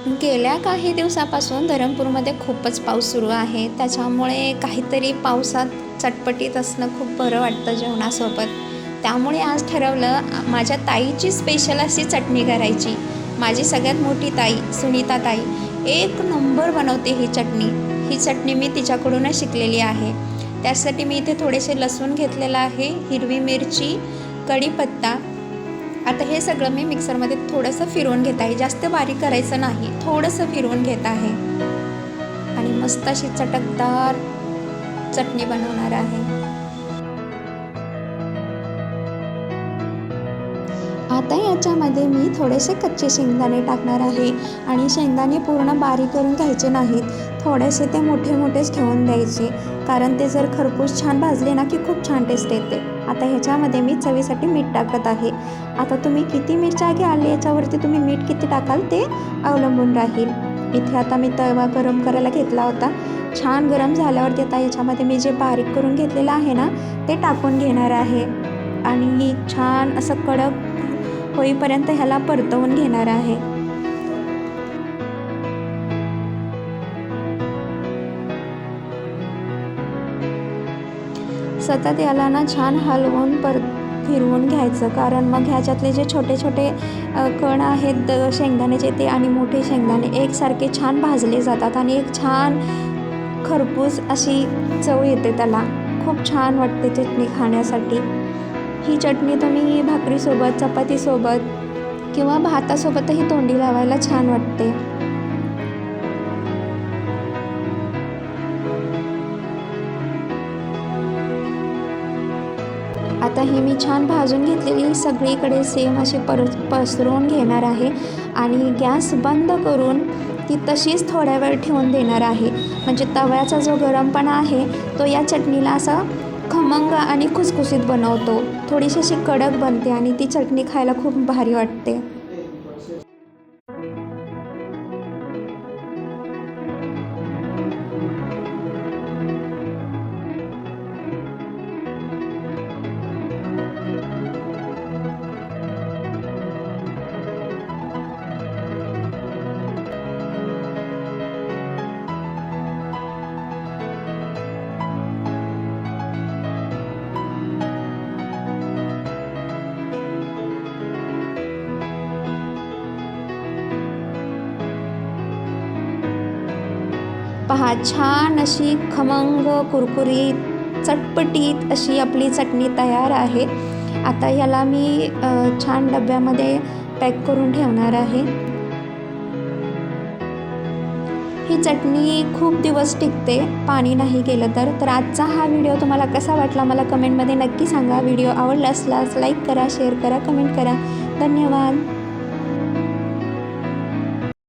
गेल्या काही दिवसापासून धरमपूरमध्ये खूपच पाऊस सुरू आहे. त्याच्यामुळे काहीतरी पावसात चटपटीत असणं खूप बरं वाटतं जेवणासोबत. त्यामुळे आज ठरवलं माझ्या ताईची स्पेशल अशी चटणी करायची. माझी सगळ्यात मोठी ताई सुनीता ताई एक नंबर बनवते ही चटणी. ही चटणी मी तिच्याकडूनच शिकलेली आहे. त्यासाठी मी इथे थोडेसे लसूण घेतलेलं आहे, हिरवी मिरची, कढीपत्ता. आता हे सगळं मी मिक्सरमध्ये थोडंसं फिरवून घेत आहे. जास्त बारीक करायचं नाही, थोडंसं फिरवून घेत आहे आणि मस्त अशी चटकदार चटणी बनवणार आहे. आता याच्यामध्ये मी थोडेसे कच्चे शेंगदाणे टाकणार आहे आणि शेंगदाणे पूर्ण बारीक करून घ्यायचे नाहीत, थोडेसे ते मोठे मोठेच ठेवून द्यायचे, कारण ते जर खरपूस छान भाजले ना की खूप छान टेस्ट येते. आता ह्याच्यामध्ये मी चवीसाठी मीठ टाकत आहे. आता तुम्ही किती मिरच्या घ्याल याच्यावरती तुम्ही मीठ किती टाकाल ते अवलंबून राहील. इथे आता मी तवा गरम करायला घेतला होता. छान गरम झाल्यावरती आता याच्यामध्ये मी जे बारीक करून घेतलेलं आहे ना ते टाकून घेणार आहे आणि छान असं कडक होईपर्यंत ह्याला परतवून घेणार आहे. सतत याला ना छान हलवून फिरवून घ्यायचं, कारण मग ह्याच्यातले जे छोटे छोटे कण आहेत शेंगदाण्याचे ते आणि मोठे शेंगदाणे एकसारखे छान भाजले जातात आणि एक छान खरपूस अशी चव येते त्याला. खूप छान वाटते चटणी खाण्यासाठी. ही चटणी तुम्ही भाकरीसोबत, चपातीसोबत किंवा भातासोबतही तोंडी लावायला छान वाटते. आता ही मी छान भाजून घेतलेली सगळीकडे सेम अशी पसरवून घेणार आहे आणि गॅस बंद करून ती तशीच थोड्या वेळ ठेवून देणार आहे. म्हणजे तव्याचा जो गरमपणा आहे तो या चटणीला असा खमंग आणि खुसखुशीत बनवतो. थोडीशी अशी कडक बनते आणि ती चटणी खायला खूप भारी वाटते. पहा, छान अशी खमंग कुरकुरीत चटपटीत अशी आपली चटणी तयार आहे. आता ह्याला मी छान डब्यामध्ये पॅक करून ठेवणार आहे. ही चटणी खूप दिवस टिकते पाणी नाही गेलं तर. आजचा हा व्हिडिओ तुम्हाला कसा वाटला मला कमेंटमध्ये नक्की सांगा. व्हिडिओ आवडला असल्यास लाईक करा, शेअर करा, कमेंट करा. धन्यवाद.